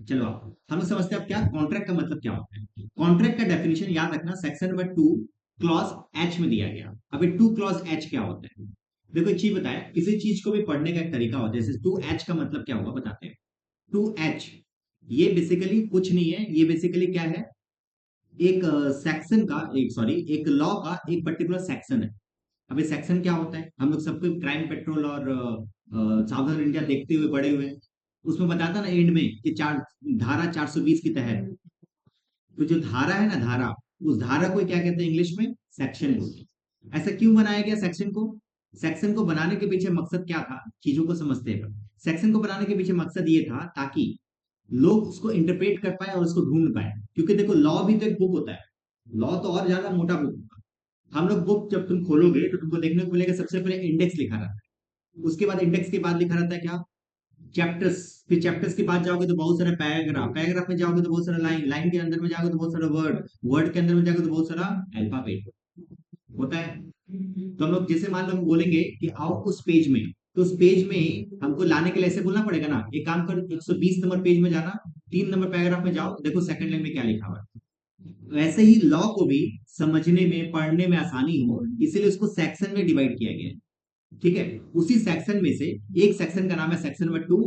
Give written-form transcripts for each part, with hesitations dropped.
चलो आप हम लोग समझते हैं अब क्या कॉन्ट्रैक्ट का मतलब क्या होता है। कॉन्ट्रैक्ट का डेफिनेशन याद रखना, सेक्शन नंबर 2 क्लॉज एच में दिया गया। अभी 2 क्लॉज एच क्या होता है? देखो एक चीज बताया, किसी चीज को भी पढ़ने का एक तरीका होता है। जैसे 2 एच का मतलब क्या होगा बताते हैं। 2 एच ये बेसिकली कुछ नहीं है, ये बेसिकली क्या है, एक सेक्शन का, एक सॉरी, एक लॉ का एक पर्टिकुलर सेक्शन है। अब ये सेक्शन क्या होता है, हम लोग सबको क्राइम पेट्रोल और सावधान इंडिया देखते हुए बड़े हुए। उसमें बताता ना एंड में कि चार धारा 420 के तहत, तो जो धारा है ना, धारा, उस धारा को क्या कहते हैं इंग्लिश में? सेक्शन बोलते हैं। ऐसा क्यों बनाया गया सेक्शन को? सेक्शन को बनाने के पीछे मकसद क्या था, चीजों को समझते हैं। सेक्शन को बनाने के पीछे मकसद ये था ताकि लोग उसको इंटरप्रेट कर पाए और उसको ढूंढ पाए। क्योंकि देखो लॉ भी तो एक बुक होता है, लॉ तो और ज्यादा मोटा बुक होगा। हम लोग बुक जब तुम खोलोगे तो तुमको देखने को मिलेगा सबसे पहले इंडेक्स लिखा रहता है, उसके बाद इंडेक्स के बाद लिखा रहता है क्या? चैप्टर्स। फिर चैप्टर्स के बाद जाओगे तो बहुत सारा पैराग्राफ, पैराग्राफ में जाओगे तो बहुत सारा लाइन, लाइन के अंदर में जाओगे तो बहुत सारा वर्ड, वर्ड के अंदर में जाओगे तो बहुत सारा अल्फाबेट होता है। तो हम लोग जैसे मान लो हम बोलेंगे कि आओ उस पेज में, तो उस पेज में हमको लाने के लिए ऐसे बोलना पड़ेगा ना। एक काम कर, 120 नंबर पेज में जाना, 3 नंबर पैराग्राफ में जाओ, देखो सेकंड लाइन में क्या लिखा हुआ है। वैसे ही लॉ को भी समझने में पढ़ने में आसानी हो, इसीलिए उसको सेक्शन में डिवाइड किया गया है। ठीक है, उसी सेक्शन में से एक सेक्शन का नाम है सेक्शन नंबर 2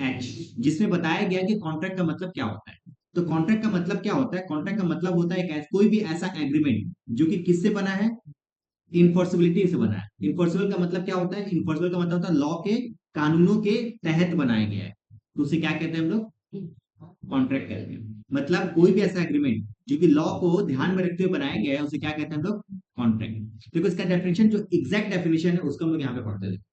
एच, जिसमें बताया गया कि कॉन्ट्रैक्ट का मतलब क्या होता है। तो कॉन्ट्रैक्ट का मतलब क्या होता है? कॉन्ट्रैक्ट का मतलब होता है कोई भी ऐसा एग्रीमेंट जो कि किससे बना है? इनफोर्सिबिलिटी से बना है। इनफोर्सिबल का मतलब क्या होता है? इनफोर्सिबल का मतलब होता है लॉ के, कानूनों के तहत बनाया गया है। तो उसे क्या कहते हैं हम लोग? कॉन्ट्रैक्ट कहते हैं। मतलब कोई भी ऐसा एग्रीमेंट जो कि लॉ को ध्यान में रखते हुए बनाया गया है, उसे क्या कहते हैं हम लोग? कॉन्ट्रैक्ट। देखो इसका डेफिनेशन, जो एग्जैक्ट डेफिनेशन है उसको हम लोग यहाँ पे पढ़ते हैं।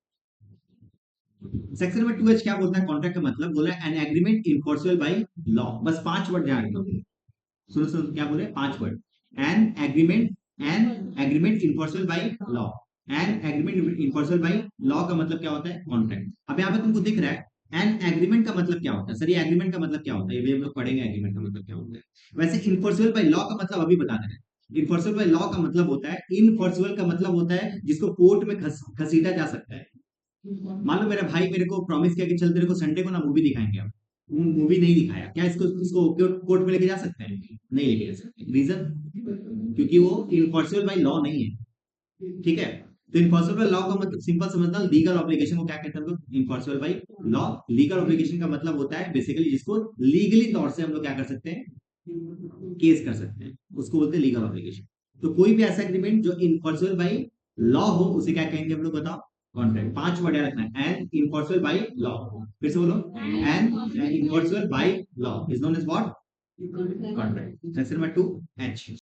सेक्शन नंबर 2H क्या बोलता है? कॉन्ट्रैक्ट का मतलब बोला N agreement enforceable by law. बस 5 वर्ड ध्यान रखो। सुनो सुनो क्या बोले? 5 word. An agreement, an agreement enforceable by law. An agreement enforceable by law का मतलब क्या होता है? कॉन्ट्रैक्ट। अब यहाँ पे तुमको दिख रहा है एन एग्रीमेंट का मतलब क्या होता है। सर ये एग्रीमेंट का मतलब क्या होता है, ये भी हम लोग पढ़ेंगे एग्रीमेंट का मतलब क्या होता है। वैसे इनफोर्सिबल बाय लॉ का मतलब अभी बता रहे हैं। इनफोर्सिबल बाय लॉ का मतलब होता है, इनफोर्सिबल का मतलब होता है जिसको कोर्ट में घसीटा जा सकता है। मान लो मेरा भाई मेरे को प्रॉमिस किया कि चल तेरे को संडे को ना मूवी दिखाएंगे, हम मूवी नहीं दिखाया, क्या इसको इसको कोर्ट में लेके जा सकते हैं? नहीं लेके जा सकते। रीजन? क्योंकि वो इनफोर्सिबल बाय लॉ नहीं है। ठीक है, तो इनफोर्सिबल बाय लॉ का मतलब सिंपल समझना, लीगल ऑब्लिगेशन को क्या कहते हैं हम लोग? इनफोर्सिबल बाय लॉ। लीगल ऑब्लिगेशन का मतलब होता है बेसिकली जिसको लीगली तौर से हम लोग क्या कर सकते हैं? केस कर सकते हैं, उसको बोलते हैं लीगल ऑब्लिगेशन। तो कोई भी ऐसा एग्रीमेंट जो इनफोर्सिबल बाय लॉ हो उसे क्या कहेंगे हम लोग? बताओ। कॉन्ट्रैक्ट। 5 वर्ड याद रखना है, एंड इनफोर्सिबल बाय लॉ। फिर से बोलो, and enforceable by law is known as what? Contract. Section number 2 H.